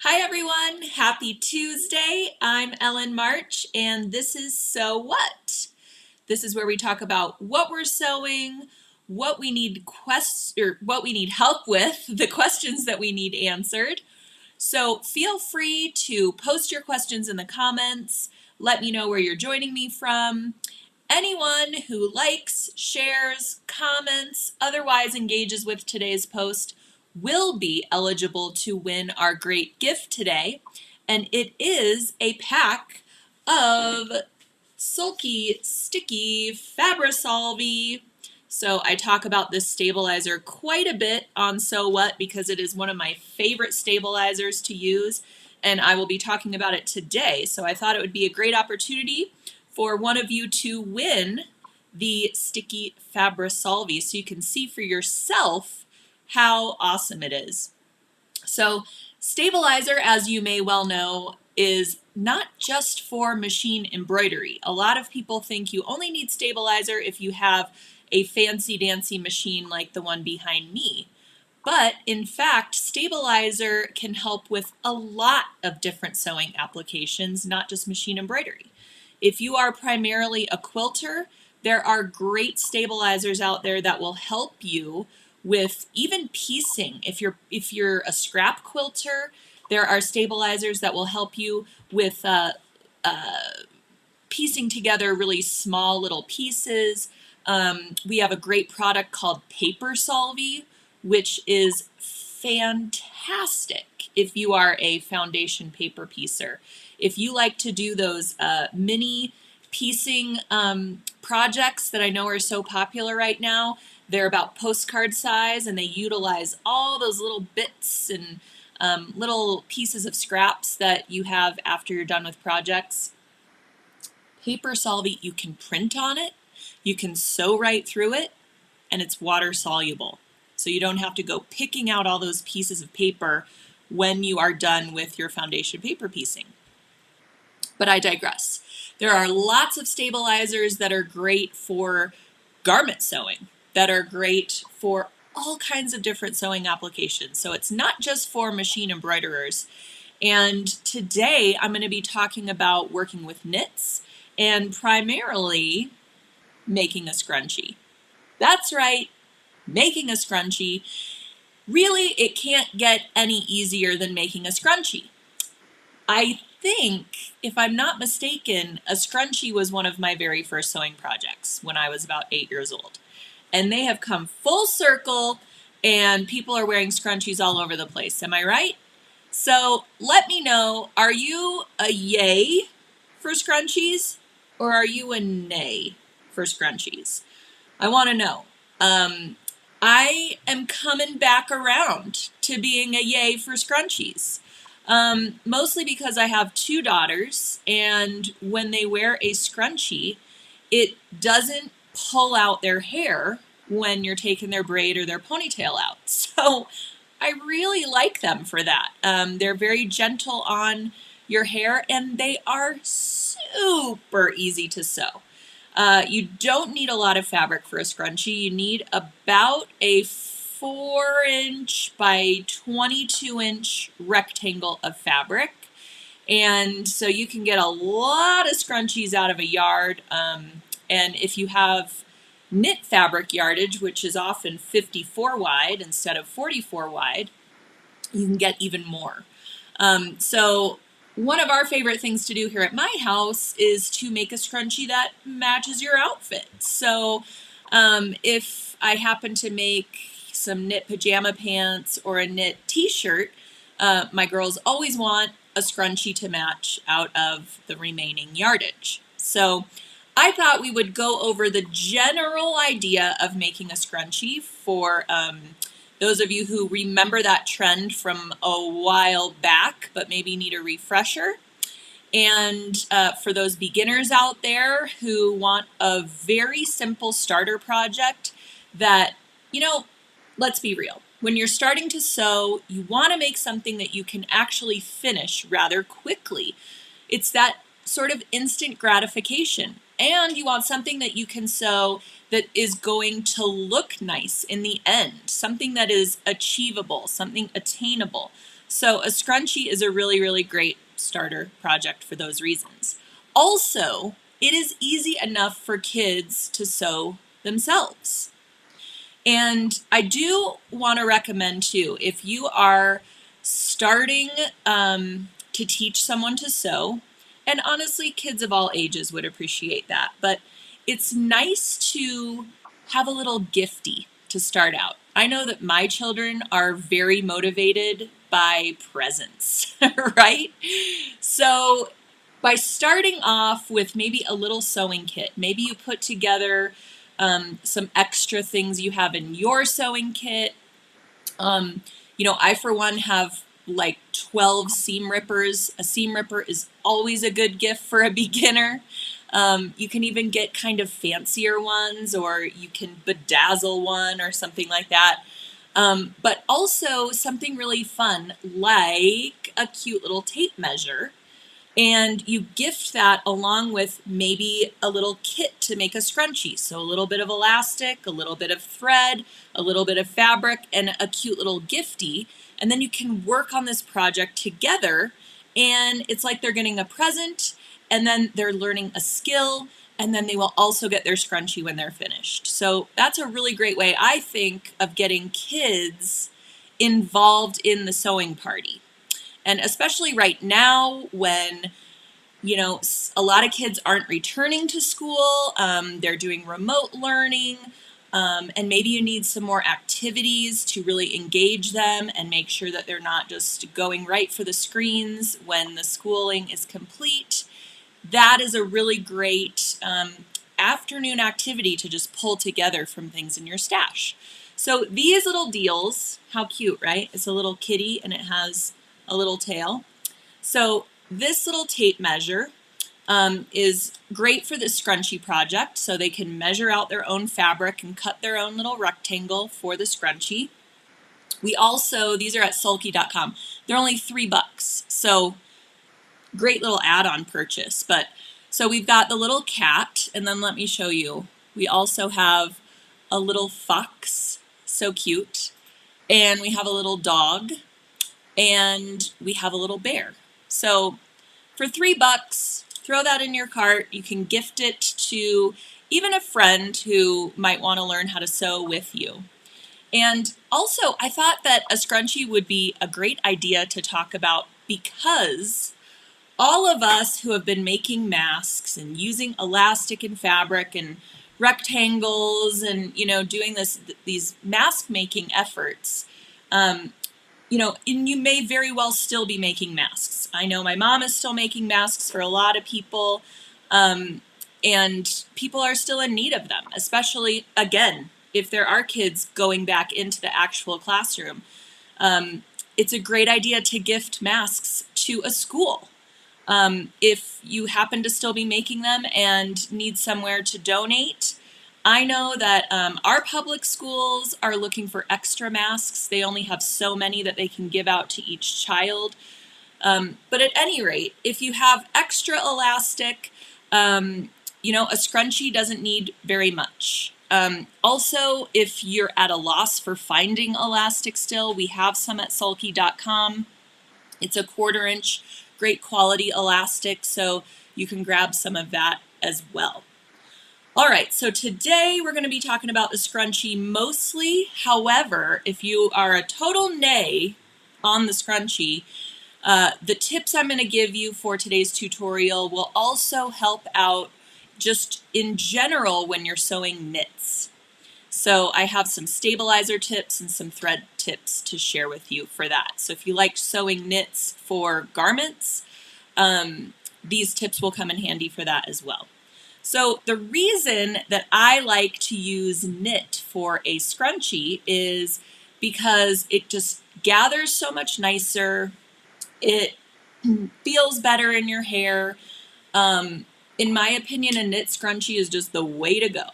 Hi everyone, happy Tuesday. I'm Ellen March and this is So What? This is where we talk about what we're sewing, what we need help with, the questions that we need answered. So feel free to post your questions in the comments. Let me know where you're joining me from. Anyone who likes, shares, comments, otherwise engages with today's post will be eligible to win our great gift today. And it is a pack of Sulky Sticky FABRI-SOLVY. So I talk about this stabilizer quite a bit on So What because it is one of my favorite stabilizers to use, and I will be talking about it today. So I thought it would be a great opportunity for one of you to win the Sticky FABRI-SOLVY so you can see for yourself how awesome it is. So stabilizer, as you may well know, is not just for machine embroidery. A lot of people think you only need stabilizer if you have a fancy dancy machine like the one behind me. But in fact, stabilizer can help with a lot of different sewing applications, not just machine embroidery. If you are primarily a quilter, there are great stabilizers out there that will help you with even piecing. If you're a scrap quilter, there are stabilizers that will help you with piecing together really small little pieces. We have a great product called PABRI-SOLVY, which is fantastic if you are a foundation paper piecer. If you like to do those mini piecing projects that I know are so popular right now, they're about postcard size and they utilize all those little bits and little pieces of scraps that you have after you're done with projects. PABRI-SOLVY, you can print on it, you can sew right through it, and it's water soluble. So you don't have to go picking out all those pieces of paper when you are done with your foundation paper piecing. But I digress. There are lots of stabilizers that are great for garment sewing, that are great for all kinds of different sewing applications. So it's not just for machine embroiderers. And today I'm going to be talking about working with knits and primarily making a scrunchie. That's right, making a scrunchie. Really, it can't get any easier than making a scrunchie. I think, if I'm not mistaken, a scrunchie was one of my very first sewing projects when I was about 8 years old. And they have come full circle and people are wearing scrunchies all over the place. Am I right? So let me know, are you a yay for scrunchies or are you a nay for scrunchies? I want to know. I am coming back around to being a yay for scrunchies. Mostly because I have 2 daughters, and when they wear a scrunchie, it doesn't pull out their hair when you're taking their braid or their ponytail out. So I really like them for that. They're very gentle on your hair, and they are super easy to sew. You don't need a lot of fabric for a scrunchie. You need about a 4-inch by 22-inch rectangle of fabric. And so you can get a lot of scrunchies out of a yard. And if you have knit fabric yardage, which is often 54 wide instead of 44 wide, you can get even more. So one of our favorite things to do here at my house is to make a scrunchie that matches your outfit. So if I happen to make some knit pajama pants or a knit t-shirt, my girls always want a scrunchie to match out of the remaining yardage. So I thought we would go over the general idea of making a scrunchie for those of you who remember that trend from a while back, but maybe need a refresher. And for those beginners out there who want a very simple starter project that, you know, let's be real. When you're starting to sew, you want to make something that you can actually finish rather quickly. It's that sort of instant gratification. And you want something that you can sew that is going to look nice in the end, something that is achievable, something attainable. So a scrunchie is a really, really great starter project for those reasons. Also, it is easy enough for kids to sew themselves. And I do want to recommend too, if you are starting to teach someone to sew, and honestly, kids of all ages would appreciate that, but it's nice to have a little gifty to start out. I know that my children are very motivated by presents, right? So by starting off with maybe a little sewing kit, maybe you put together some extra things you have in your sewing kit. You know, I for one have like 12 seam rippers. A seam ripper is always a good gift for a beginner. You can even get kind of fancier ones, or you can bedazzle one or something like that. But also something really fun like a cute little tape measure. And you gift that along with maybe a little kit to make a scrunchie. So a little bit of elastic, a little bit of thread, a little bit of fabric, and a cute little gifty. And then you can work on this project together, and it's like they're getting a present, and then they're learning a skill, and then they will also get their scrunchie when they're finished. So that's a really great way, I think, of getting kids involved in the sewing party. And especially right now when, you know, a lot of kids aren't returning to school, they're doing remote learning, and maybe you need some more activities to really engage them and make sure that they're not just going right for the screens when the schooling is complete. That is a really great afternoon activity to just pull together from things in your stash. So these little deals, how cute, right? It's a little kitty and it has a little tail. So this little tape measure is great for this scrunchie project, so they can measure out their own fabric and cut their own little rectangle for the scrunchie. We also, these are at sulky.com. They're only $3, so great little add-on purchase. But so we've got the little cat, and then let me show you. We also have a little fox, so cute, and we have a little dog, and we have a little bear. So for $3, throw that in your cart. You can gift it to even a friend who might want to learn how to sew with you. And also, I thought that a scrunchie would be a great idea to talk about because all of us who have been making masks and using elastic and fabric and rectangles and, you know, doing these mask making efforts, you know, and you may very well still be making masks. I know my mom is still making masks for a lot of people, and people are still in need of them, especially, again, if there are kids going back into the actual classroom. It's a great idea to gift masks to a school. If you happen to still be making them and need somewhere to donate, I know that our public schools are looking for extra masks. They only have so many that they can give out to each child. But at any rate, if you have extra elastic, you know, a scrunchie doesn't need very much. Also, if you're at a loss for finding elastic still, we have some at sulky.com. It's a 1/4 inch, great quality elastic, so you can grab some of that as well. All right, so today we're going to be talking about the scrunchie mostly. However, if you are a total nay on the scrunchie, the tips I'm going to give you for today's tutorial will also help out just in general when you're sewing knits. So I have some stabilizer tips and some thread tips to share with you for that. So if you like sewing knits for garments, these tips will come in handy for that as well. So the reason that I like to use knit for a scrunchie is because it just gathers so much nicer. It feels better in your hair. In my opinion, a knit scrunchie is just the way to go.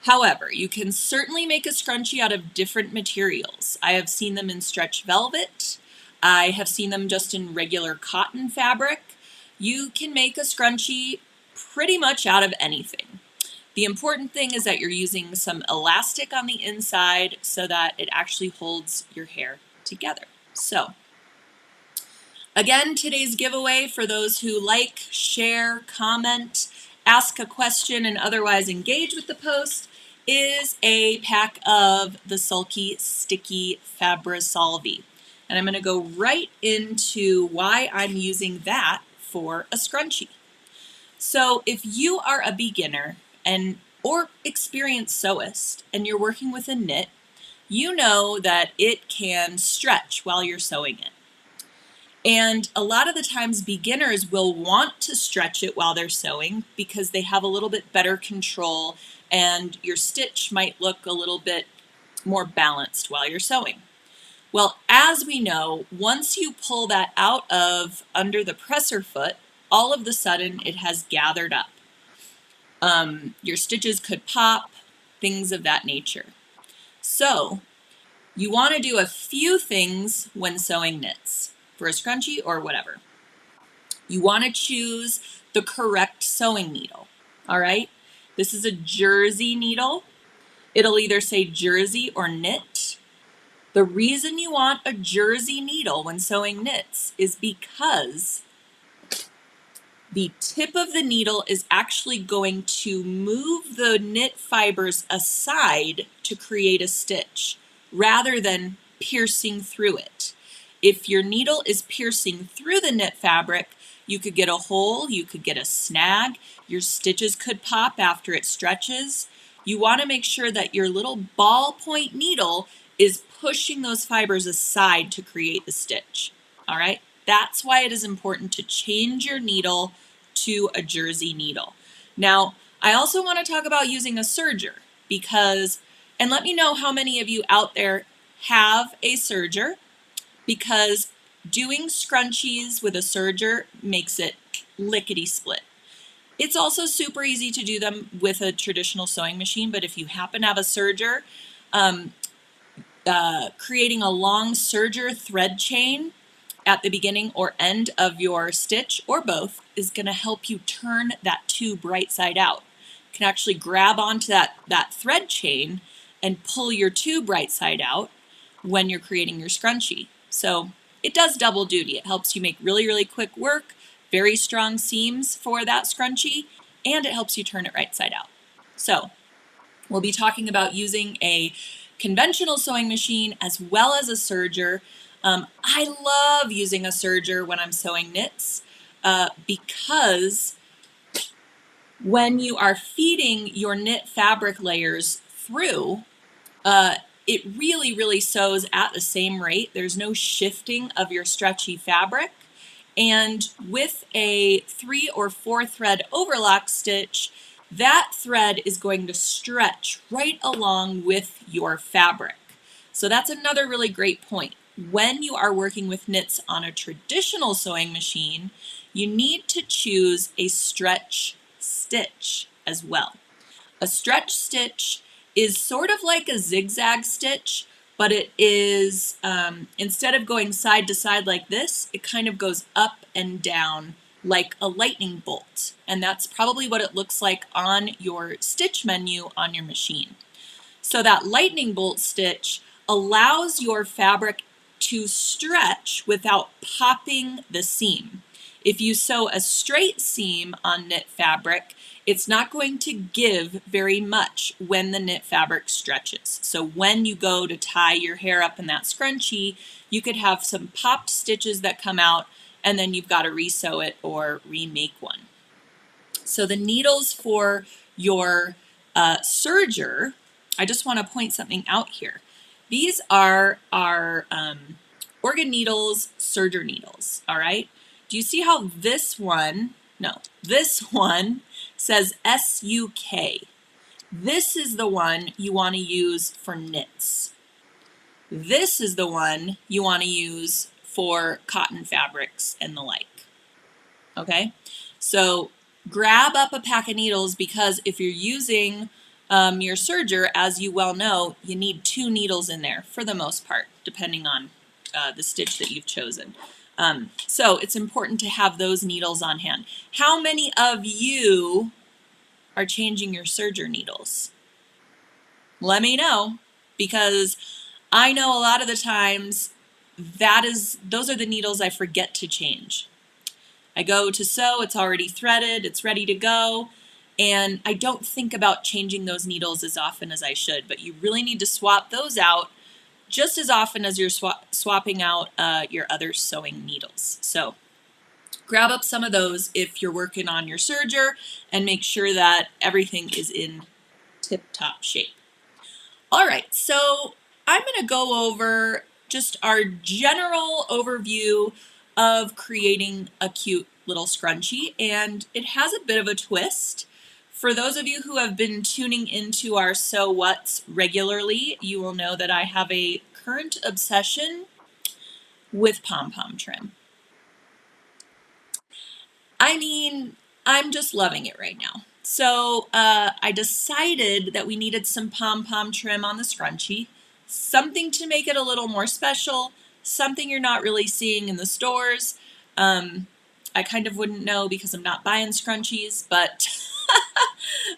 However, you can certainly make a scrunchie out of different materials. I have seen them in stretch velvet. I have seen them just in regular cotton fabric. You can make a scrunchie pretty much out of anything. The important thing is that you're using some elastic on the inside so that it actually holds your hair together. So, again, today's giveaway for those who like, share, comment, ask a question, and otherwise engage with the post is a pack of the Sulky Sticky FABRI-SOLVY. And I'm going to go right into why I'm using that for a scrunchie. So if you are a beginner or experienced sewist and you're working with a knit, you know that it can stretch while you're sewing it. And a lot of the times beginners will want to stretch it while they're sewing because they have a little bit better control and your stitch might look a little bit more balanced while you're sewing. Well, as we know, once you pull that out of under the presser foot, all of a sudden it has gathered up. Your stitches could pop, things of that nature. So you want to do a few things when sewing knits for a scrunchie or whatever. You want to choose the correct sewing needle, all right? This is a jersey needle. It'll either say jersey or knit. The reason you want a jersey needle when sewing knits is because the tip of the needle is actually going to move the knit fibers aside to create a stitch rather than piercing through it. If your needle is piercing through the knit fabric, you could get a hole, you could get a snag, your stitches could pop after it stretches. You want to make sure that your little ballpoint needle is pushing those fibers aside to create the stitch. All right? That's why it is important to change your needle to a jersey needle. Now, I also want to talk about using a serger because, and let me know how many of you out there have a serger, because doing scrunchies with a serger makes it lickety-split. It's also super easy to do them with a traditional sewing machine, but if you happen to have a serger, creating a long serger thread chain at the beginning or end of your stitch, or both, is going to help you turn that tube right side out. You can actually grab onto that thread chain and pull your tube right side out when you're creating your scrunchie. So it does double duty. It helps you make really, really quick work, very strong seams for that scrunchie, and it helps you turn it right side out. So we'll be talking about using a conventional sewing machine as well as a serger. I love using a serger when I'm sewing knits because when you are feeding your knit fabric layers through, it really, really sews at the same rate. There's no shifting of your stretchy fabric. And with a 3 or 4 thread overlock stitch, that thread is going to stretch right along with your fabric. So that's another really great point. When you are working with knits on a traditional sewing machine, you need to choose a stretch stitch as well. A stretch stitch is sort of like a zigzag stitch, but it is, instead of going side to side like this, it kind of goes up and down like a lightning bolt. And that's probably what it looks like on your stitch menu on your machine. So that lightning bolt stitch allows your fabric to stretch without popping the seam. If you sew a straight seam on knit fabric, it's not going to give very much when the knit fabric stretches. So when you go to tie your hair up in that scrunchie, you could have some popped stitches that come out and then you've got to resew it or remake one. So the needles for your serger, I just want to point something out here. These are our organ needles, serger needles, all right? Do you see how this one says SUK? This is the one you want to use for knits. This is the one you want to use for cotton fabrics and the like. Okay? So grab up a pack of needles because if you're using your serger, as you well know, you need 2 needles in there for the most part, depending on the stitch that you've chosen. So it's important to have those needles on hand. How many of you are changing your serger needles? Let me know, because I know a lot of the times those are the needles I forget to change. I go to sew, it's already threaded, it's ready to go, and I don't think about changing those needles as often as I should, but you really need to swap those out just as often as you're swapping out your other sewing needles. So grab up some of those if you're working on your serger and make sure that everything is in tip-top shape. All right, so I'm going to go over just our general overview of creating a cute little scrunchie, and it has a bit of a twist. For those of you who have been tuning into our So What's regularly, you will know that I have a current obsession with pom-pom trim. I mean, I'm just loving it right now. So I decided that we needed some pom-pom trim on the scrunchie, something to make it a little more special, something you're not really seeing in the stores. I kind of wouldn't know because I'm not buying scrunchies, but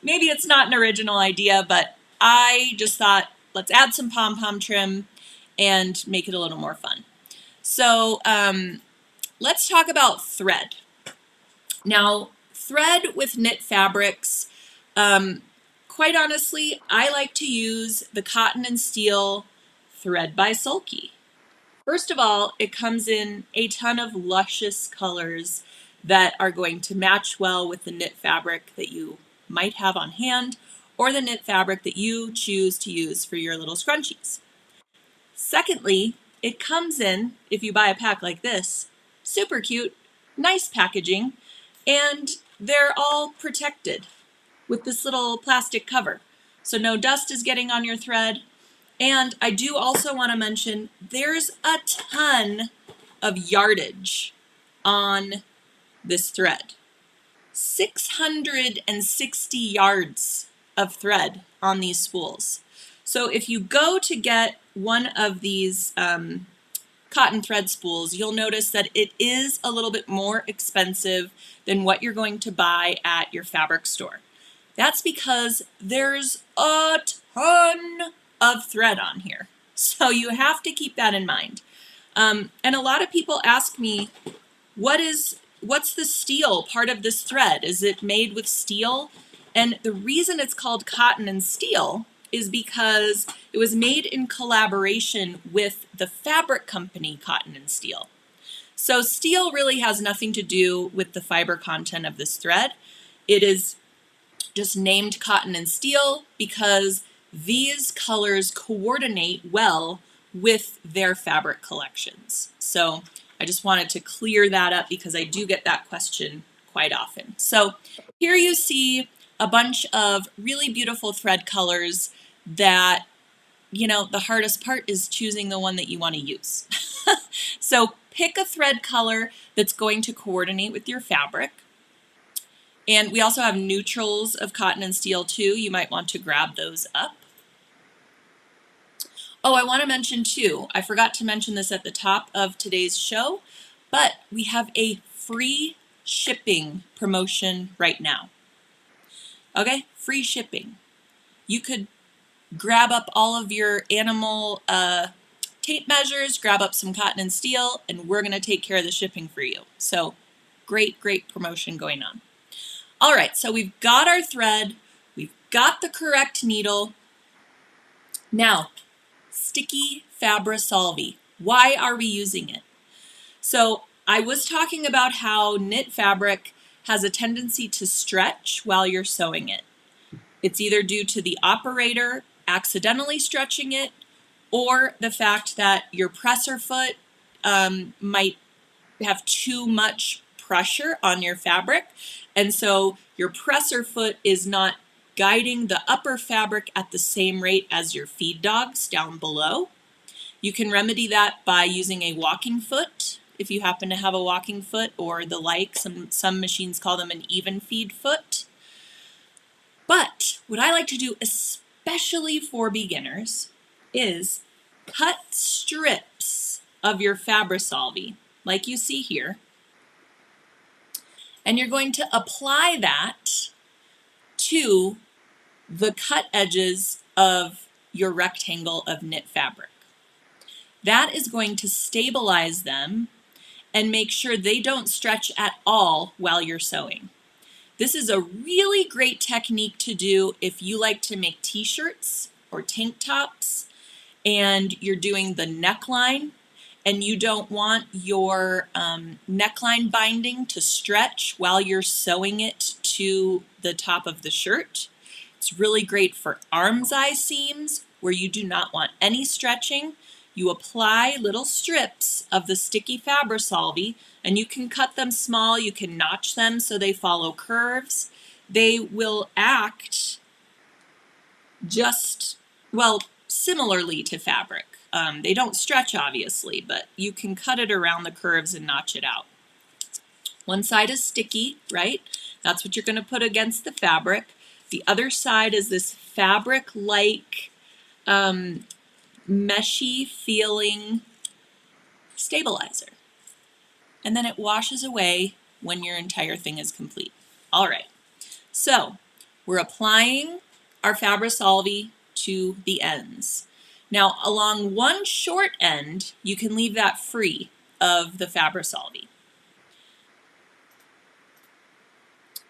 maybe it's not an original idea, but I just thought, let's add some pom-pom trim and make it a little more fun. So let's talk about thread. Now, thread with knit fabrics, quite honestly, I like to use the Cotton and Steel thread by Sulky. First of all, it comes in a ton of luscious colors that are going to match well with the knit fabric that you might have on hand or the knit fabric that you choose to use for your little scrunchies. Secondly, it comes in, if you buy a pack like this, super cute, nice packaging, and they're all protected with this little plastic cover. So no dust is getting on your thread. And I do also want to mention there's a ton of yardage on this thread. 660 yards of thread on these spools. So if you go to get one of these cotton thread spools, you'll notice that it is a little bit more expensive than what you're going to buy at your fabric store. That's because there's a ton of thread on here. So you have to keep that in mind. And a lot of people ask me, what's the steel part of this thread? Is it made with steel? And the reason it's called Cotton and Steel is because it was made in collaboration with the fabric company Cotton and Steel. So steel really has nothing to do with the fiber content of this thread. It is just named Cotton and Steel because these colors coordinate well with their fabric collections. So I just wanted to clear that up because I do get that question quite often. So here you see a bunch of really beautiful thread colors that, you know, the hardest part is choosing the one that you want to use. So pick a thread color that's going to coordinate with your fabric. And we also have neutrals of Cotton and Steel too. You might want to grab those up. Oh, I want to mention too, I forgot to mention this at the top of today's show, but we have a free shipping promotion right now. Okay, free shipping. You could grab up all of your animal tape measures, grab up some Cotton and Steel, and we're going to take care of the shipping for you. So great, great promotion going on. All right, so we've got our thread, we've got the correct needle. Now, sticky FABRI-SOLVY. Why are we using it? So I was talking about how knit fabric has a tendency to stretch while you're sewing it. It's either due to the operator accidentally stretching it or the fact that your presser foot might have too much pressure on your fabric, and so your presser foot is not guiding the upper fabric at the same rate as your feed dogs down below. You can remedy that by using a walking foot if you happen to have a walking foot or the like. Some machines call them an even feed foot. But what I like to do, especially for beginners, is cut strips of your FABRI-SOLVY like you see here, and you're going to apply that to the cut edges of your rectangle of knit fabric. That is going to stabilize them and make sure they don't stretch at all while you're sewing. This is a really great technique to do if you like to make t-shirts or tank tops and you're doing the neckline and you don't want your neckline binding to stretch while you're sewing it to the top of the shirt. It's really great for armscye seams where you do not want any stretching. You apply little strips of the sticky FABRI-SOLVY, and you can cut them small, you can notch them so they follow curves. They will act just, well, similarly to fabric. They don't stretch obviously, but you can cut it around the curves and notch it out. One side is sticky, right? That's what you're going to put against the fabric. The other side is this fabric-like meshy feeling stabilizer. And then it washes away when your entire thing is complete. All right, so we're applying our FABRI-SOLVY to the ends. Now along one short end, you can leave that free of the FABRI-SOLVY.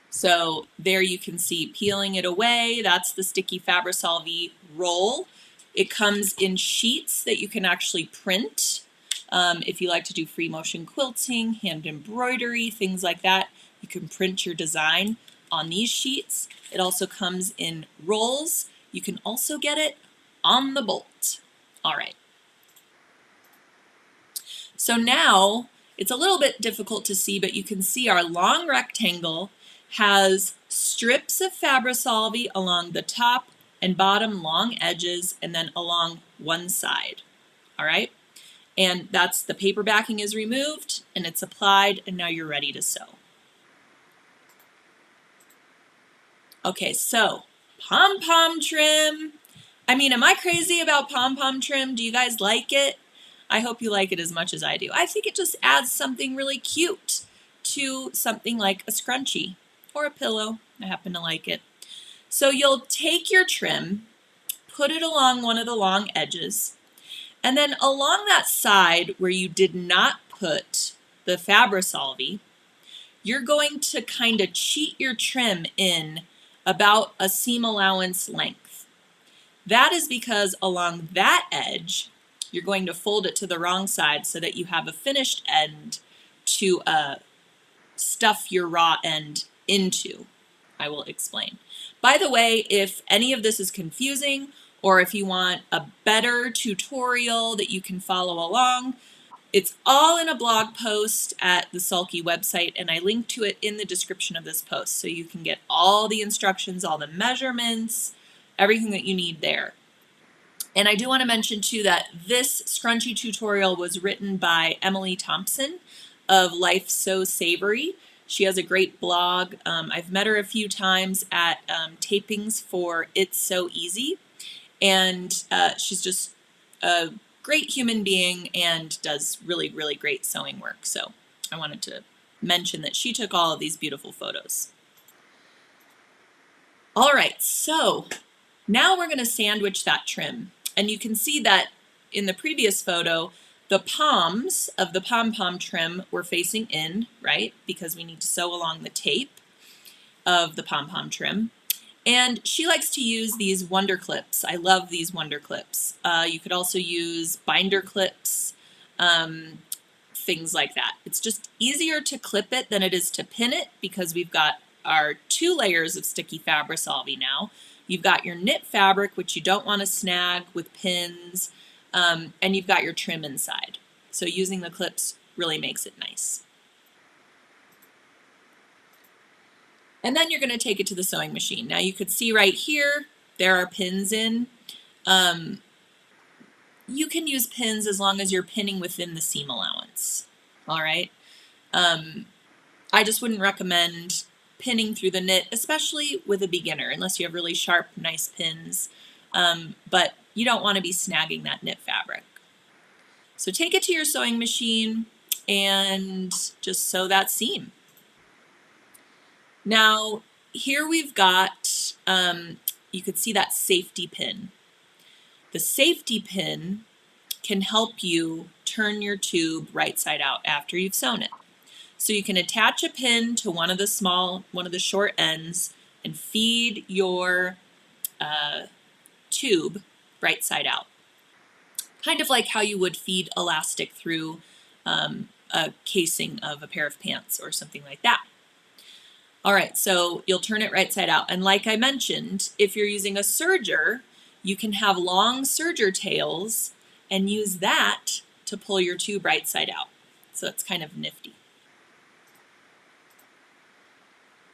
So there you can see peeling it away. That's the sticky FABRI-SOLVY roll. It comes in sheets that you can actually print. If you like to do free motion quilting, hand embroidery, things like that, you can print your design on these sheets. It also comes in rolls. You can also get it on the bolt. All right. So now it's a little bit difficult to see, but you can see our long rectangle has strips of FABRI-SOLVY along the top and bottom long edges and then along one side. All right. And that's the paper backing is removed and it's applied and now you're ready to sew. Okay, so pom-pom trim. I mean, am I crazy about pom-pom trim? Do you guys like it? I hope you like it as much as I do. I think it just adds something really cute to something like a scrunchie or a pillow. I happen to like it. So you'll take your trim, put it along one of the long edges, and then along that side where you did not put the FABRI-SOLVY, you're going to kind of cheat your trim in about a seam allowance length. That is because along that edge, you're going to fold it to the wrong side so that you have a finished end to stuff your raw end into. I will explain. By the way, if any of this is confusing or if you want a better tutorial that you can follow along, it's all in a blog post at the Sulky website, and I link to it in the description of this post so you can get all the instructions, all the measurements, everything that you need there. And I do want to mention too that this scrunchie tutorial was written by Emily Thompson of Life So Savory. She has a great blog. I've met her a few times at tapings for It's So Easy, and she's just a great human being and does really, really great sewing work. So I wanted to mention that she took all of these beautiful photos. All right, so now we're going to sandwich that trim. And you can see that in the previous photo, the palms of the pom-pom trim were facing in, right? Because we need to sew along the tape of the pom-pom trim. And she likes to use these wonder clips. I love these wonder clips. You could also use binder clips, things like that. It's just easier to clip it than it is to pin it because we've got our 2 layers of sticky FABRI-SOLVY now. You've got your knit fabric, which you don't want to snag with pins, and you've got your trim inside. So using the clips really makes it nice. And then you're going to take it to the sewing machine. Now you could see right here, there are pins in. You can use pins as long as you're pinning within the seam allowance. All right. I just wouldn't recommend pinning through the knit, especially with a beginner, unless you have really sharp, nice pins. But you don't want to be snagging that knit fabric. So take it to your sewing machine and just sew that seam. Now, here we've got, you could see that safety pin. The safety pin can help you turn your tube right side out after you've sewn it. So you can attach a pin to one of the short ends and feed your tube right side out. Kind of like how you would feed elastic through a casing of a pair of pants or something like that. All right, so you'll turn it right side out. And like I mentioned, if you're using a serger, you can have long serger tails and use that to pull your tube right side out. So it's kind of nifty.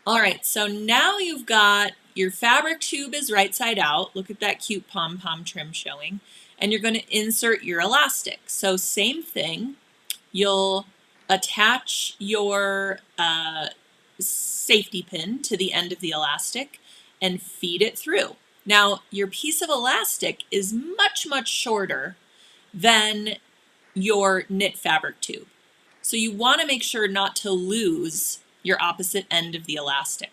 All right, so now you've got your fabric tube is right side out. Look at that cute pom-pom trim showing. And you're going to insert your elastic. So same thing, you'll attach your safety pin to the end of the elastic and feed it through. Now, your piece of elastic is much, much shorter than your knit fabric tube. So you want to make sure not to lose your opposite end of the elastic.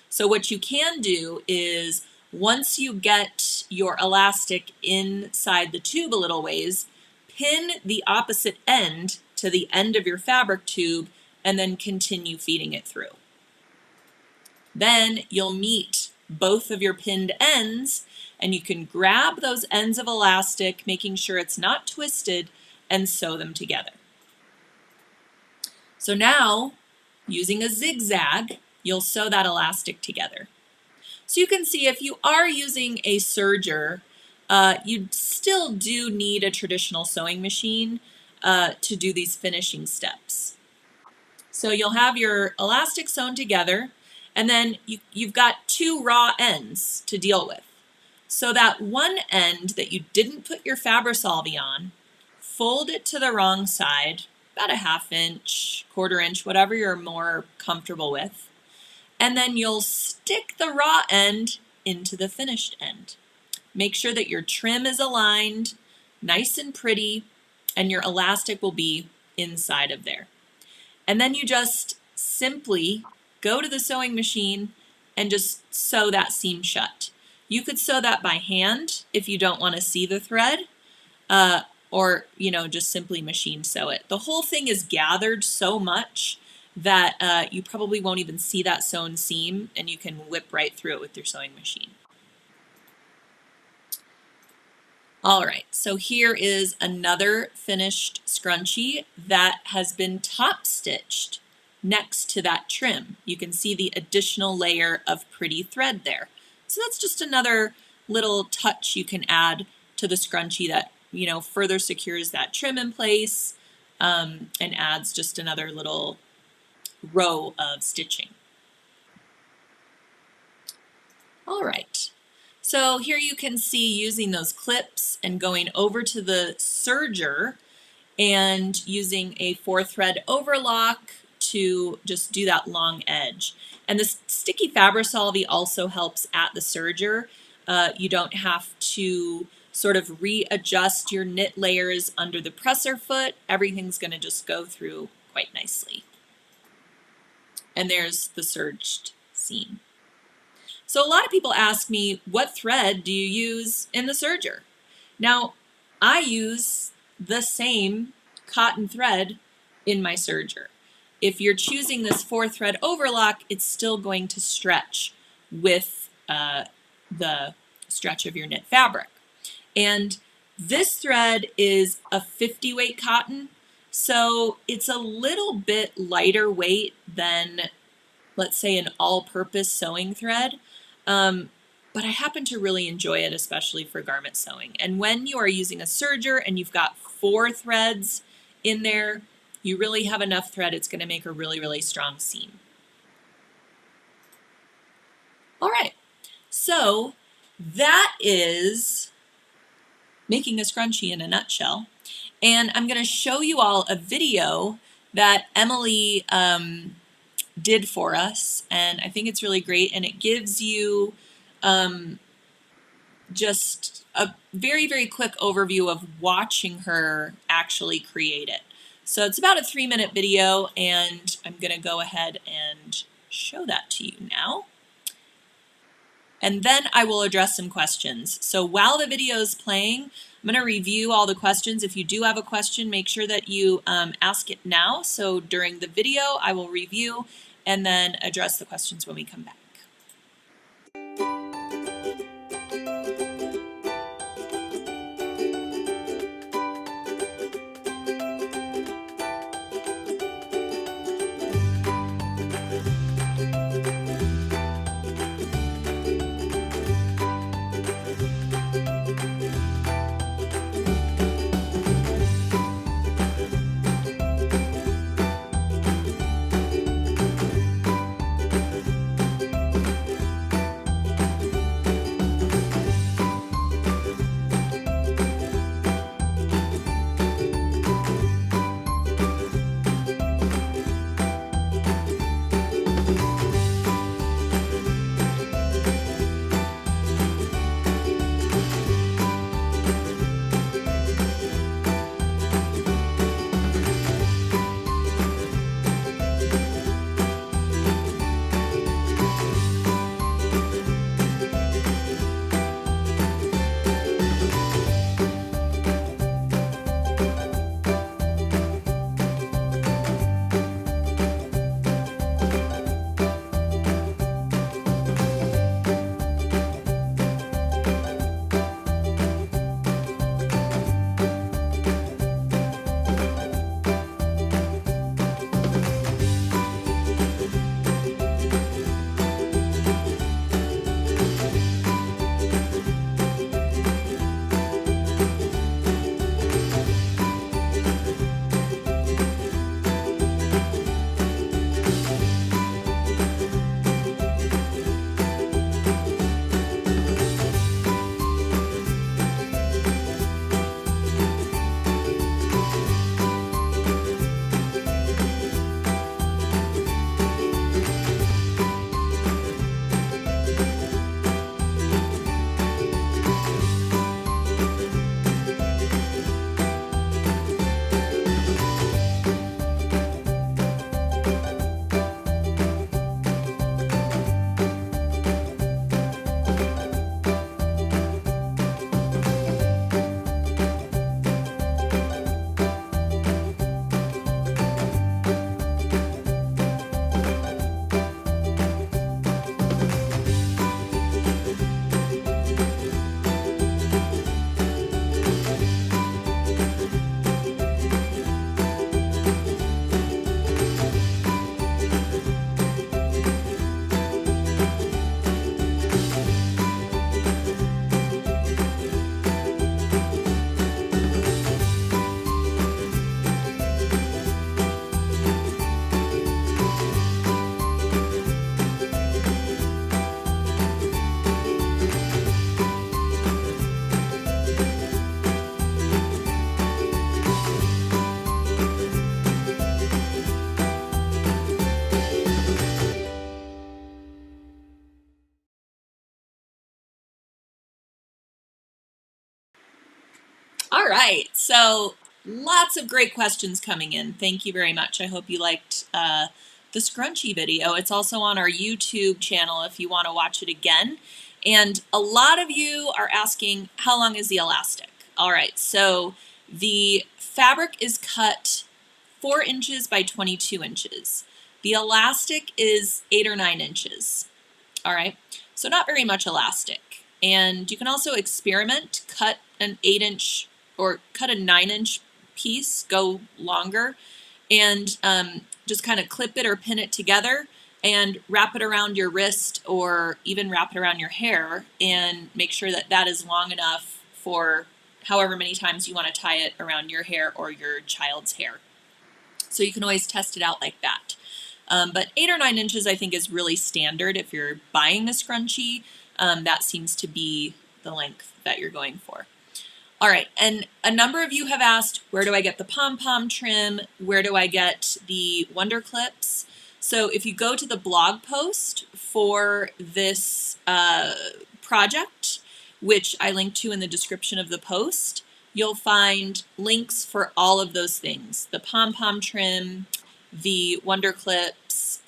So what you can do is once you get your elastic inside the tube a little ways, pin the opposite end to the end of your fabric tube and then continue feeding it through. Then you'll meet both of your pinned ends and you can grab those ends of elastic, making sure it's not twisted, and sew them together. So now, using a zigzag, you'll sew that elastic together. So you can see if you are using a serger, you still do need a traditional sewing machine to do these finishing steps. So you'll have your elastic sewn together, and then you've got two raw ends to deal with. So that one end that you didn't put your FABRI-SOLVY on, fold it to the wrong side, about a 1/2 inch, 1/4 inch, whatever you're more comfortable with. And then you'll stick the raw end into the finished end. Make sure that your trim is aligned, nice and pretty, and your elastic will be inside of there. And then you just simply go to the sewing machine and just sew that seam shut. You could sew that by hand if you don't want to see the thread, or just simply machine sew it. The whole thing is gathered so much that you probably won't even see that sewn seam, and you can whip right through it with your sewing machine. All right, so here is another finished scrunchie that has been top stitched next to that trim. You can see the additional layer of pretty thread there. So that's just another little touch you can add to the scrunchie that further secures that trim in place and adds just another little row of stitching. All right, so here you can see using those clips and going over to the serger and using a 4-thread overlock to just do that long edge. And the sticky FABRI-SOLVY also helps at the serger. You don't have to sort of readjust your knit layers under the presser foot. Everything's going to just go through quite nicely. And there's the serged seam. So a lot of people ask me, what thread do you use in the serger? Now, I use the same cotton thread in my serger. If you're choosing this 4-thread overlock, it's still going to stretch with the stretch of your knit fabric. And this thread is a 50 weight cotton, so it's a little bit lighter weight than, let's say, an all-purpose sewing thread, but I happen to really enjoy it, especially for garment sewing. And when you are using a serger and you've got 4 threads in there, you really have enough thread. It's going to make a really, really strong seam. All right, so that is making a scrunchie in a nutshell. And I'm going to show you all a video that Emily did for us, and I think it's really great, and it gives you just a very, very quick overview of watching her actually create it. So it's about a 3-minute video, and I'm going to go ahead and show that to you now. And then I will address some questions. So while the video is playing, I'm going to review all the questions. If you do have a question, make sure that you ask it now. So during the video, I will review and then address the questions when we come back. All right, so lots of great questions coming in. Thank you very much. I hope you liked the scrunchie video. It's also on our YouTube channel if you want to watch it again. And a lot of you are asking, how long is the elastic? All right, so the fabric is cut 4 inches by 22 inches. The elastic is 8 or 9 inches. All right, so not very much elastic. And you can also experiment, cut an 8-inch or cut a 9-inch piece, go longer, and just kind of clip it or pin it together and wrap it around your wrist or even wrap it around your hair and make sure that that is long enough for however many times you want to tie it around your hair or your child's hair. So you can always test it out like that. But 8 or 9 inches I think is really standard if you're buying a scrunchie. That seems to be the length that you're going for. All right, and a number of you have asked, where do I get the pom-pom trim? Where do I get the wonder clips? So if you go to the blog post for this project, which I linked to in the description of the post, you'll find links for all of those things. The pom-pom trim, the Wonder Clips,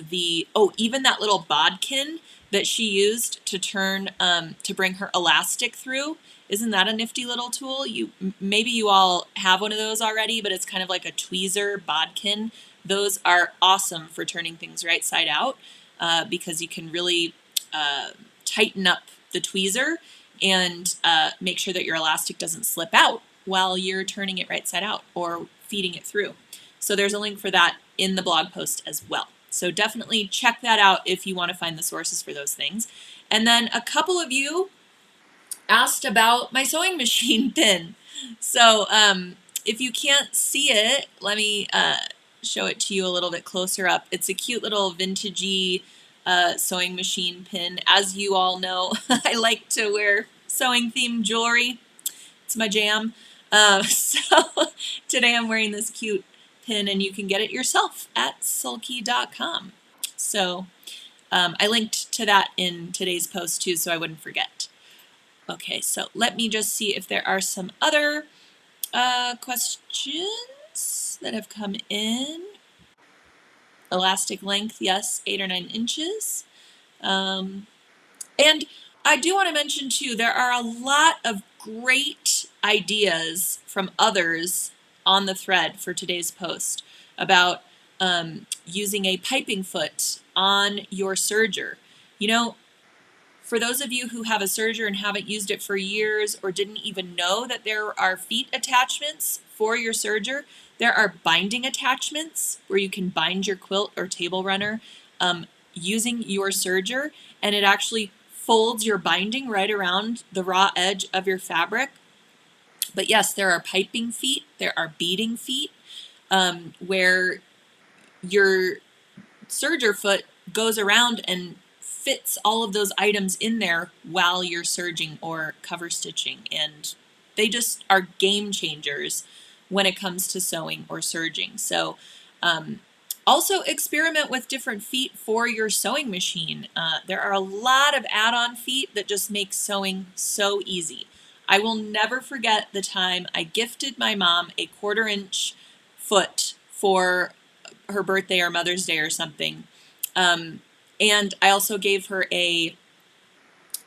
even that little bodkin that she used to turn, to bring her elastic through. Isn't that a nifty little tool? Maybe you all have one of those already, but it's kind of like a tweezer bodkin. Those are awesome for turning things right side out, because you can really tighten up the tweezer and make sure that your elastic doesn't slip out while you're turning it right side out or feeding it through. So there's a link for that in the blog post as well. So definitely check that out if you want to find the sources for those things. And then a couple of you asked about my sewing machine pin. So if you can't see it, let me show it to you a little bit closer up. It's a cute little vintagey sewing machine pin. As you all know, I like to wear sewing themed jewelry. It's my jam. So today I'm wearing this cute pin, and you can get it yourself at sulky.com. So I linked to that in today's post too, so I wouldn't forget. Okay, so let me just see if there are some other questions that have come in. Elastic length, yes, 8 or 9 inches. And I do want to mention too, there are a lot of great ideas from others on the thread for today's post about using a piping foot on your serger. You know, for those of you who have a serger and haven't used it for years or didn't even know that there are feet attachments for your serger, there are binding attachments where you can bind your quilt or table runner using your serger, and it actually folds your binding right around the raw edge of your fabric. But yes, there are piping feet, there are beading feet, where your serger foot goes around and fits all of those items in there while you're serging or cover stitching, and they just are game changers when it comes to sewing or serging. So also experiment with different feet for your sewing machine. There are a lot of add-on feet that just make sewing so easy. I will never forget the time I gifted my mom a 1/4 inch foot for her birthday or Mother's Day or something. And I also gave her a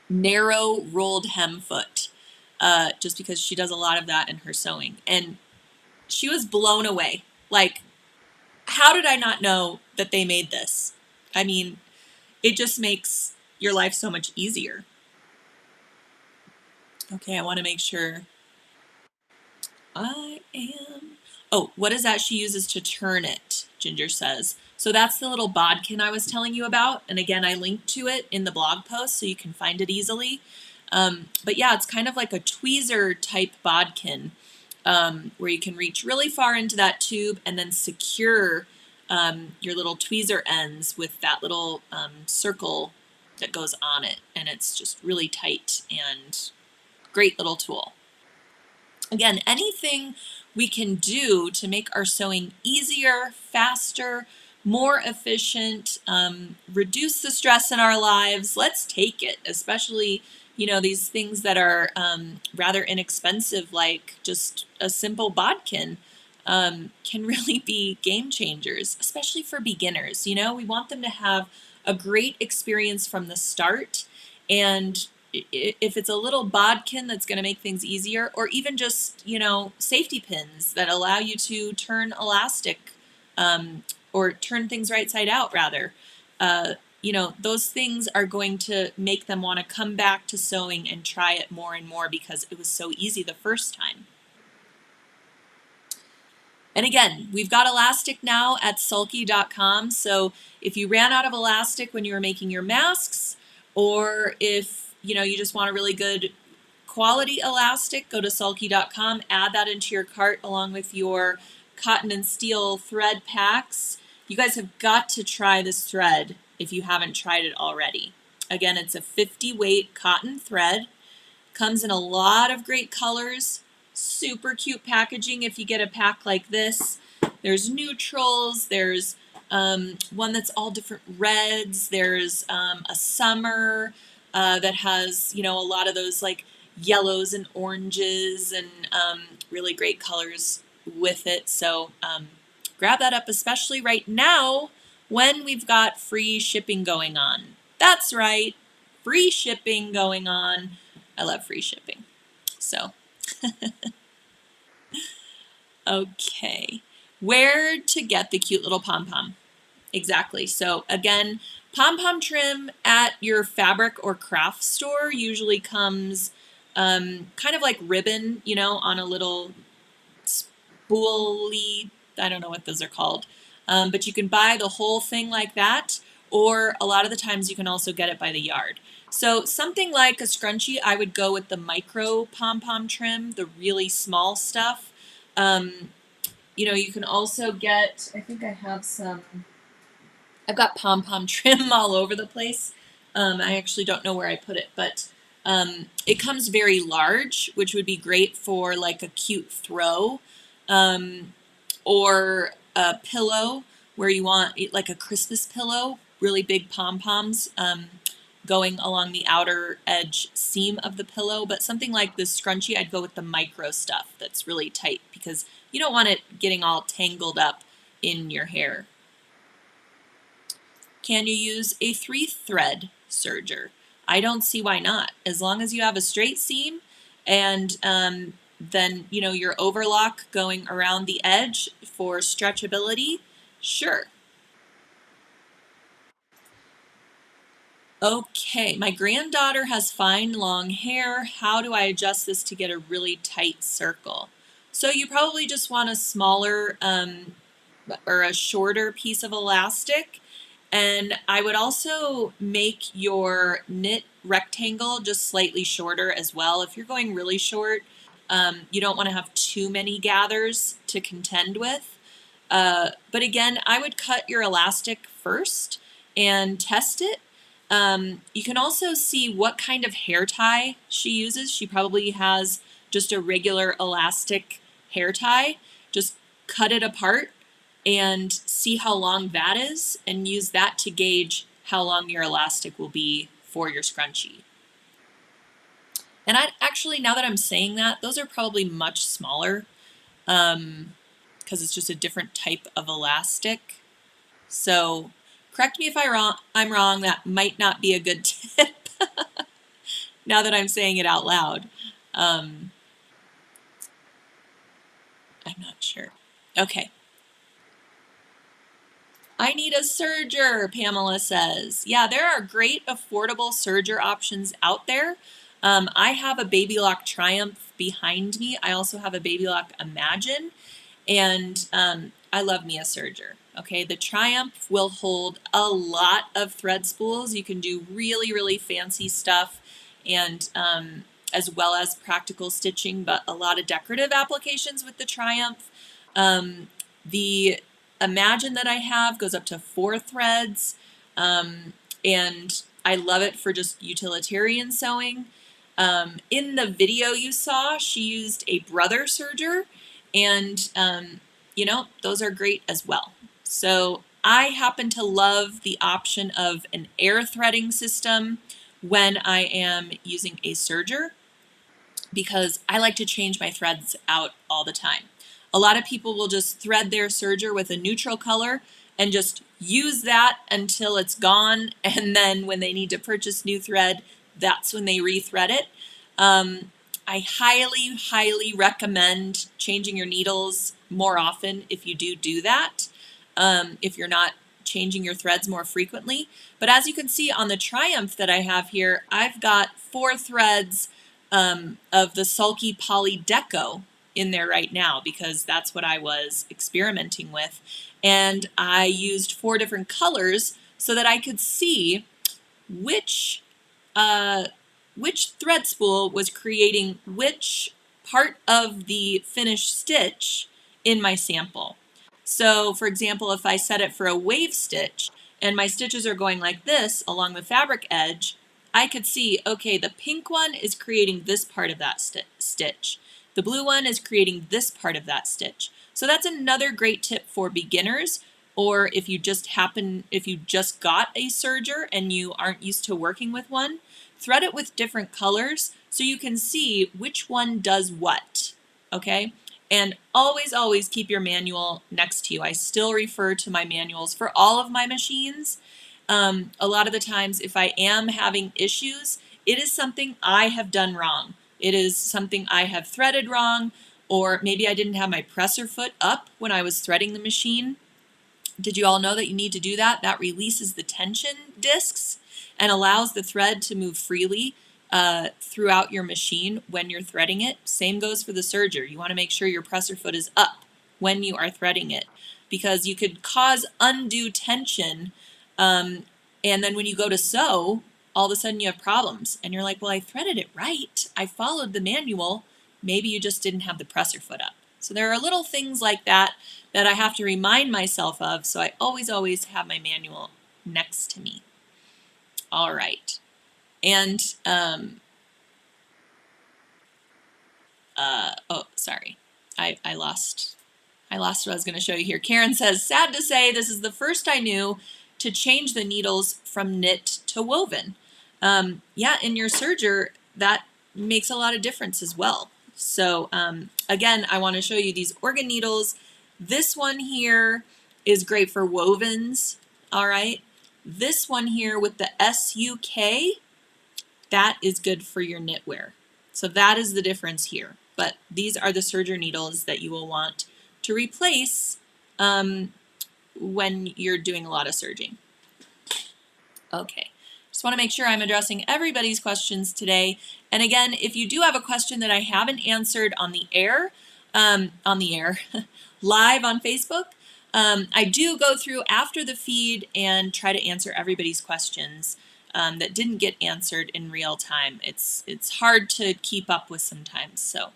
narrow rolled hem foot, just because she does a lot of that in her sewing. And she was blown away. Like, how did I not know that they made this? I mean, it just makes your life so much easier. Okay, I want to make sure I am... Oh, what is that she uses to turn it? Ginger says. So that's the little bodkin I was telling you about. And again, I linked to it in the blog post so you can find it easily. But yeah, it's kind of like a tweezer type bodkin, where you can reach really far into that tube and then secure your little tweezer ends with that little circle that goes on it. And it's just really tight and great little tool. Again, anything we can do to make our sewing easier, faster, more efficient, reduce the stress in our lives, let's take it, especially, you know, these things that are rather inexpensive, like just a simple bodkin, can really be game changers, especially for beginners. You know, we want them to have a great experience from the start, and if it's a little bodkin that's going to make things easier, or even just, you know, safety pins that allow you to turn elastic, or turn things right side out rather, you know, those things are going to make them want to come back to sewing and try it more and more because it was so easy the first time. And again, we've got elastic now at sulky.com. So if you ran out of elastic when you were making your masks, or if, you know, you just want a really good quality elastic, go to sulky.com, add that into your cart along with your cotton and steel thread packs. You guys have got to try this thread if you haven't tried it already. Again, it's a 50 weight cotton thread, comes in a lot of great colors, super cute packaging if you get a pack like this. There's neutrals, there's one that's all different reds, there's a summer that has, you know, a lot of those like yellows and oranges and really great colors with it. So grab that up, especially right now when we've got free shipping going on. That's right, free shipping going on. I love free shipping. So, okay, where to get the cute little pom-pom? Exactly. So again, pom-pom trim at your fabric or craft store usually comes kind of like ribbon, you know, on a little spoolie. I don't know what those are called, but you can buy the whole thing like that, or a lot of the times you can also get it by the yard. So something like a scrunchie, I would go with the micro pom-pom trim, the really small stuff. You know, you can also get, I think I have some, I've got pom-pom trim all over the place. I actually don't know where I put it, but it comes very large, which would be great for like a cute throw, or a pillow where you want like a Christmas pillow, really big pom-poms going along the outer edge seam of the pillow. But something like this scrunchie, I'd go with the micro stuff that's really tight because you don't want it getting all tangled up in your hair. Can you use a 3-thread serger? I don't see why not. As long as you have a straight seam and then, you know, your overlock going around the edge for stretchability, sure. Okay, my granddaughter has fine long hair. How do I adjust this to get a really tight circle? So you probably just want a smaller or a shorter piece of elastic. And I would also make your knit rectangle just slightly shorter as well. If you're going really short, you don't want to have too many gathers to contend with. But again, I would cut your elastic first and test it. You can also see what kind of hair tie she uses. She probably has just a regular elastic hair tie. Just cut it apart and see how long that is and use that to gauge how long your elastic will be for your scrunchie. And I actually, now that I'm saying that, those are probably much smaller because it's just a different type of elastic. So correct me if I'm wrong, that might not be a good tip now that I'm saying it out loud. I'm not sure. Okay. I need a serger, Pamela says. Yeah, there are great affordable serger options out there. I have a Baby Lock Triumph behind me. I also have a Baby Lock Imagine, and I love me a serger. Okay, the Triumph will hold a lot of thread spools. You can do really, really fancy stuff, and as well as practical stitching, but a lot of decorative applications with the Triumph. The Imagine that I have goes up to 4 threads, and I love it for just utilitarian sewing. In the video you saw, she used a brother serger, and you know, those are great as well. So I happen to love the option of an air threading system when I am using a serger because I like to change my threads out all the time. A lot of people will just thread their serger with a neutral color and just use that until it's gone, and then when they need to purchase new thread, that's when they rethread it. I highly, highly recommend changing your needles more often if you do that, if you're not changing your threads more frequently. But as you can see on the Triumph that I have here, I've got 4 threads of the Sulky Poly Deco in there right now because that's what I was experimenting with. And I used 4 different colors so that I could see which thread spool was creating which part of the finished stitch in my sample. So for example, if I set it for a wave stitch and my stitches are going like this along the fabric edge, I could see, okay, the pink one is creating this part of that stitch. The blue one is creating this part of that stitch. So that's another great tip for beginners. or if you just got a serger and you aren't used to working with one, thread it with different colors so you can see which one does what, okay? And always, always keep your manual next to you. I still refer to my manuals for all of my machines. A lot of the times if I am having issues, it is something I have done wrong. It is something I have threaded wrong, or maybe I didn't have my presser foot up when I was threading the machine. Did you all know that you need to do that? That releases the tension discs and allows the thread to move freely throughout your machine when you're threading it. Same goes for the serger. You want to make sure your presser foot is up when you are threading it, because you could cause undue tension, and then when you go to sew, all of a sudden you have problems and you're like, well, I threaded it right, I followed the manual. Maybe you just didn't have the presser foot up. So there are little things like that that I have to remind myself of, so I always, always have my manual next to me. All right. And, oh, sorry. I lost what I was going to show you here. Karen says, sad to say, this is the first I knew to change the needles from knit to woven. Yeah, in your serger, that makes a lot of difference as well. So again, I want to show you these organ needles. This one here is great for wovens, all right? This one here with the SUK, that is good for your knitwear. So that is the difference here. But these are the serger needles that you will want to replace when you're doing a lot of serging. Okay. Just want to make sure I'm addressing everybody's questions today. And again, if you do have a question that I haven't answered on the air, live on Facebook, I do go through after the feed and try to answer everybody's questions that didn't get answered in real time. It's hard to keep up with sometimes. So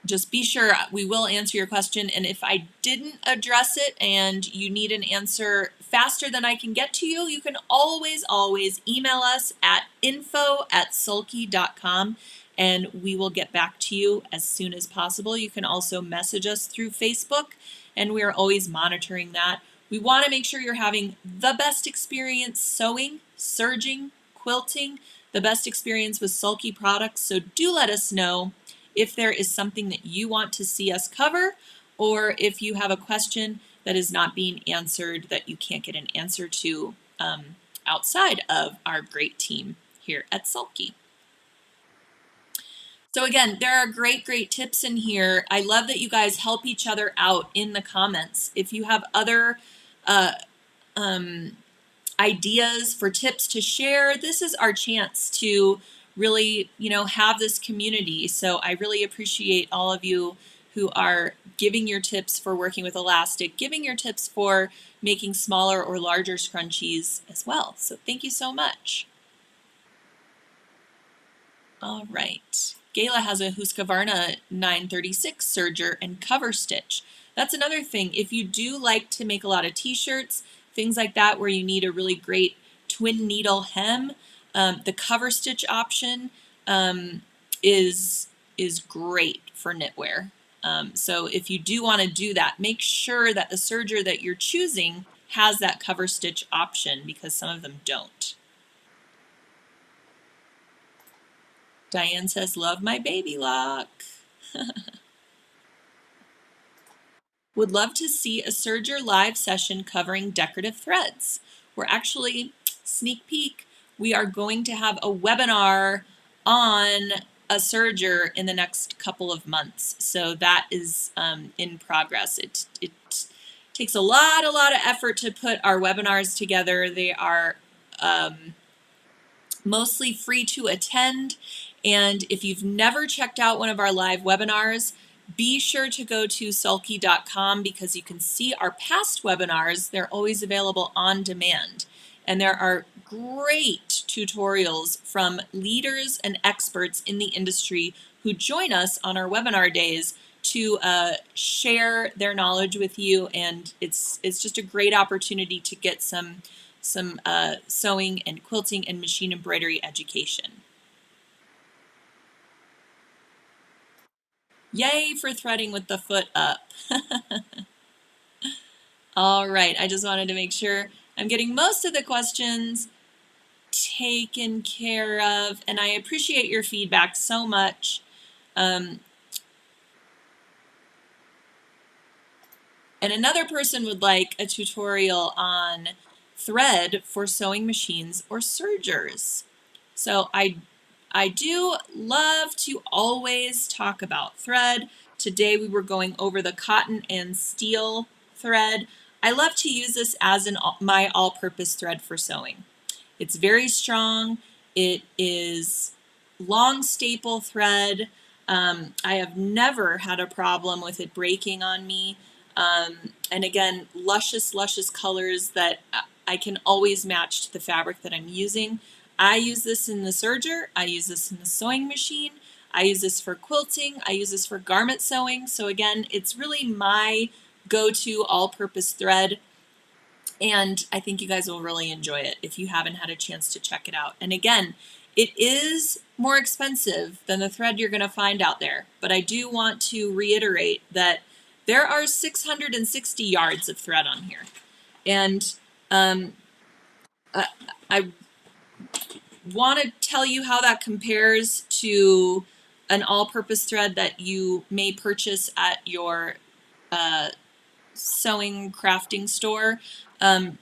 just be sure we will answer your question. And if I didn't address it and you need an answer faster than I can get to you, you can always, always email us at info@sulky.com and we will get back to you as soon as possible. You can also message us through Facebook and we are always monitoring that. We want to make sure you're having the best experience sewing, serging, quilting, the best experience with Sulky products. So do let us know if there is something that you want to see us cover, or if you have a question that is not being answered that you can't get an answer to outside of our great team here at Sulky. So again, there are great, great tips in here. I love that you guys help each other out in the comments. If you have other ideas for tips to share, this is our chance to really, have this community. So I really appreciate all of you who are giving your tips for working with elastic, giving your tips for making smaller or larger scrunchies as well. So thank you so much. All right. Gayla has a Husqvarna 936 serger and cover stitch. That's another thing. If you do like to make a lot of t-shirts, things like that where you need a really great twin needle hem, the cover stitch option is great for knitwear. So if you do want to do that, make sure that the serger that you're choosing has that cover stitch option, because some of them don't. Diane says, love my baby lock. Would love to see a serger live session covering decorative threads. We're actually, sneak peek, we are going to have a webinar on a serger in the next couple of months. So that is in progress. It takes a lot of effort to put our webinars together. They are mostly free to attend. And if you've never checked out one of our live webinars, be sure to go to sulky.com, because you can see our past webinars. They're always available on demand. And there are great tutorials from leaders and experts in the industry who join us on our webinar days to share their knowledge with you. And it's just a great opportunity to get some sewing and quilting and machine embroidery education. Yay for threading with the foot up. All right, I just wanted to make sure I'm getting most of the questions taken care of, and I appreciate your feedback so much. And another person would like a tutorial on thread for sewing machines or sergers. So I do love to always talk about thread. Today we were going over the cotton and steel thread. I love to use this as my all-purpose thread for sewing. It's very strong. It is long staple thread. I have never had a problem with it breaking on me. And again, luscious colors that I can always match to the fabric that I'm using. I use this in the serger. I use this in the sewing machine. I use this for quilting. I use this for garment sewing. So again, it's really my go-to all-purpose thread. And I think you guys will really enjoy it if you haven't had a chance to check it out. And again, it is more expensive than the thread you're going to find out there. But I do want to reiterate that there are 660 yards of thread on here. And I want to tell you how that compares to an all-purpose thread that you may purchase at your sewing crafting store.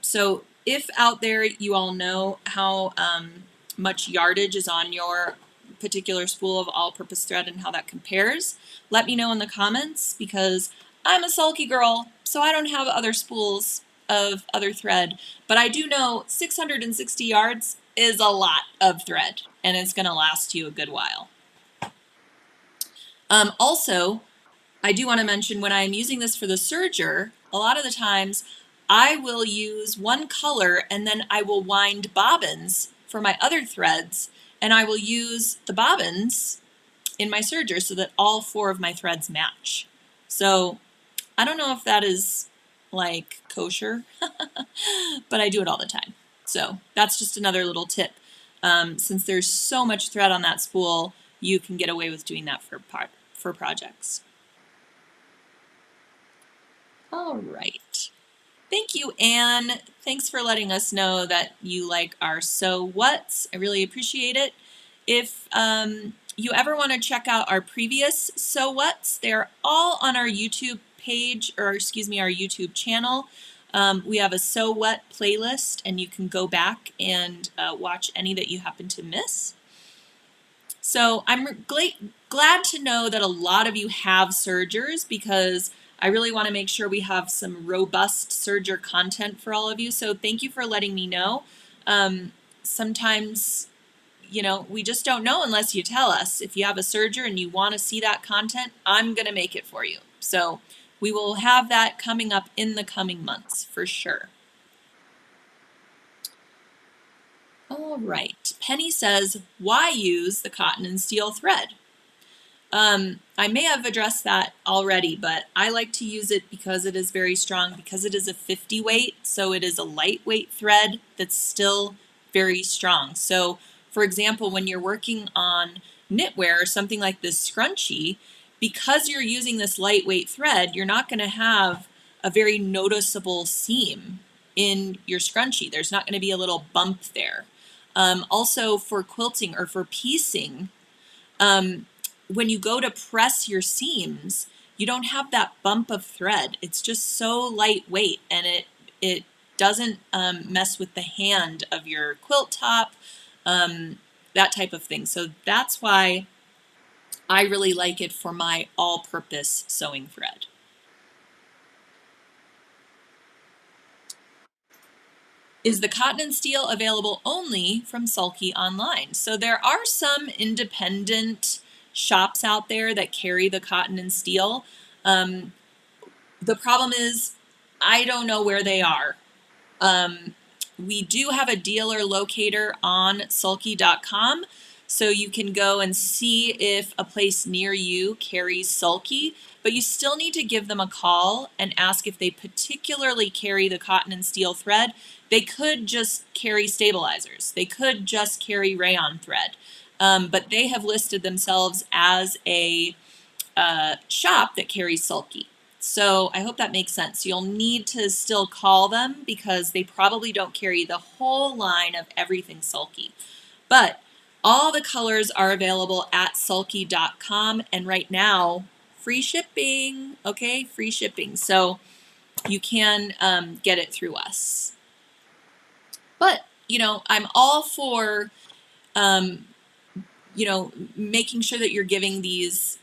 So if out there you all know how much yardage is on your particular spool of all-purpose thread and how that compares, let me know in the comments, because I'm a sulky girl, so I don't have other spools of other thread, but I do know 660 yards is a lot of thread, and it's going to last you a good while. Also, I do want to mention when I'm using this for the serger, a lot of the times I will use one color and then I will wind bobbins for my other threads, and I will use the bobbins in my serger so that all 4 of my threads match. So I don't know if that is like kosher, but I do it all the time. So that's just another little tip. Since there's so much thread on that spool, you can get away with doing that for projects. All right. Thank you, Anne. Thanks for letting us know that you like our So What's. I really appreciate it. If you ever want to check out our previous So What's, they're all on our YouTube page, or excuse me, our YouTube channel. We have a So What playlist, and you can go back and watch any that you happen to miss. So I'm glad to know that a lot of you have sergers, because I really want to make sure we have some robust serger content for all of you. So thank you for letting me know. Sometimes, you know, we just don't know unless you tell us. If you have a serger and you want to see that content, I'm going to make it for you. So we will have that coming up in the coming months for sure. All right, Penny says, why use the cotton and steel thread? I may have addressed that already, but I like to use it because it is very strong, because it is a 50 weight, so it is a lightweight thread that's still very strong. So for example, when you're working on knitwear or something like this scrunchie, because you're using this lightweight thread, you're not going to have a very noticeable seam in your scrunchie. There's not going to be a little bump there. Also for quilting or for piecing, when you go to press your seams, you don't have that bump of thread. It's just so lightweight, and it doesn't mess with the hand of your quilt top, that type of thing. So that's why I really like it for my all-purpose sewing thread. Is the cotton and steel available only from Sulky online? So there are some independent shops out there that carry the cotton and steel. The problem is I don't know where they are. We do have a dealer locator on sulky.com, so you can go and see if a place near you carries Sulky, but you still need to give them a call and ask if they particularly carry the cotton and steel thread. They could just carry stabilizers. They could just carry rayon thread, but they have listed themselves as a shop that carries Sulky. So I hope that makes sense. You'll need to still call them because they probably don't carry the whole line of everything Sulky. But all the colors are available at sulky.com, and right now, free shipping, okay? Free shipping. So you can get it through us. But, you know, I'm all for, you know, making sure that you're giving these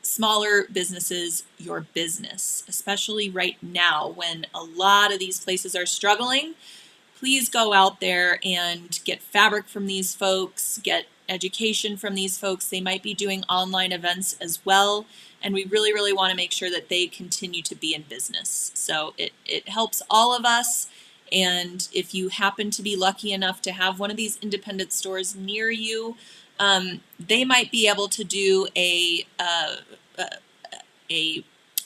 smaller businesses your business, especially right now when a lot of these places are struggling. Please go out there and get fabric from these folks, get education from these folks. They might be doing online events as well, and we really, really want to make sure that they continue to be in business. So it helps all of us, and if you happen to be lucky enough to have one of these independent stores near you, they might be able to do a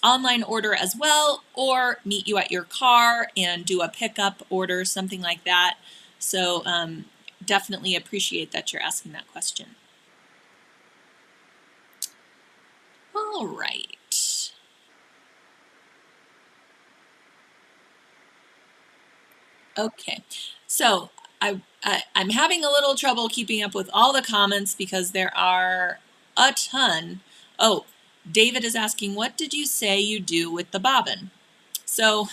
online order as well, or meet you at your car and do a pickup order, something like that. So definitely appreciate that you're asking that question. All right. Okay, so I'm having a little trouble keeping up with all the comments because there are a ton. Oh, David is asking, what did you say you do with the bobbin? So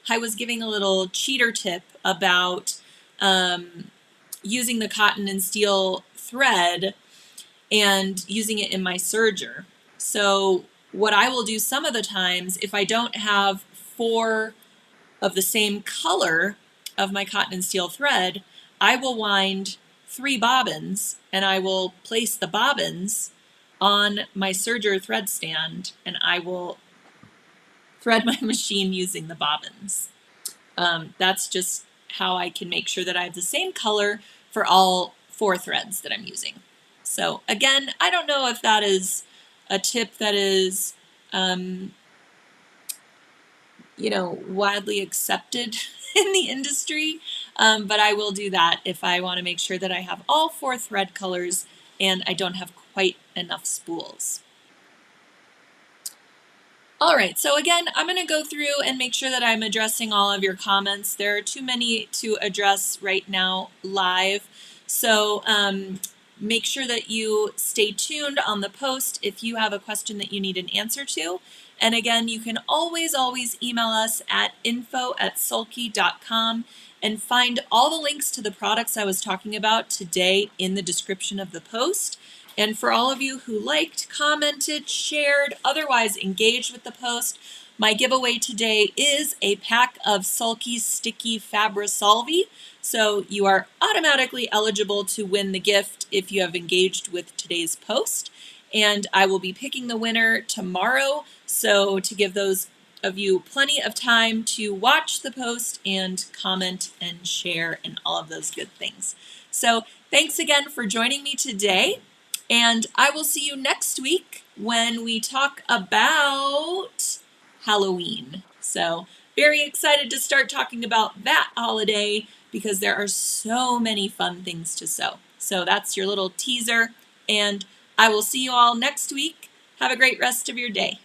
I was giving a little cheater tip about using the cotton and steel thread and using it in my serger. So what I will do some of the times, if I don't have 4 of the same color of my cotton and steel thread, I will wind 3 bobbins and I will place the bobbins on my serger thread stand, and I will thread my machine using the bobbins. That's just how I can make sure that I have the same color for all 4 threads that I'm using. So again, I don't know if that is a tip that is, you know, widely accepted in the industry, but I will do that if I want to make sure that I have all 4 thread colors and I don't have quite enough spools. All right, so again, I'm going to go through and make sure that I'm addressing all of your comments. There are too many to address right now live, so make sure that you stay tuned on the post if you have a question that you need an answer to. And again, you can always email us at info@sulky.com and find all the links to the products I was talking about today in the description of the post. And for all of you who liked, commented, shared, otherwise engaged with the post, my giveaway today is a pack of Sulky's Sticky FABRI-SOLVY. So you are automatically eligible to win the gift if you have engaged with today's post. And I will be picking the winner tomorrow. So to give those of you plenty of time to watch the post and comment and share and all of those good things. So thanks again for joining me today. And I will see you next week when we talk about Halloween. So very excited to start talking about that holiday because there are so many fun things to sew. So that's your little teaser, and I will see you all next week. Have a great rest of your day.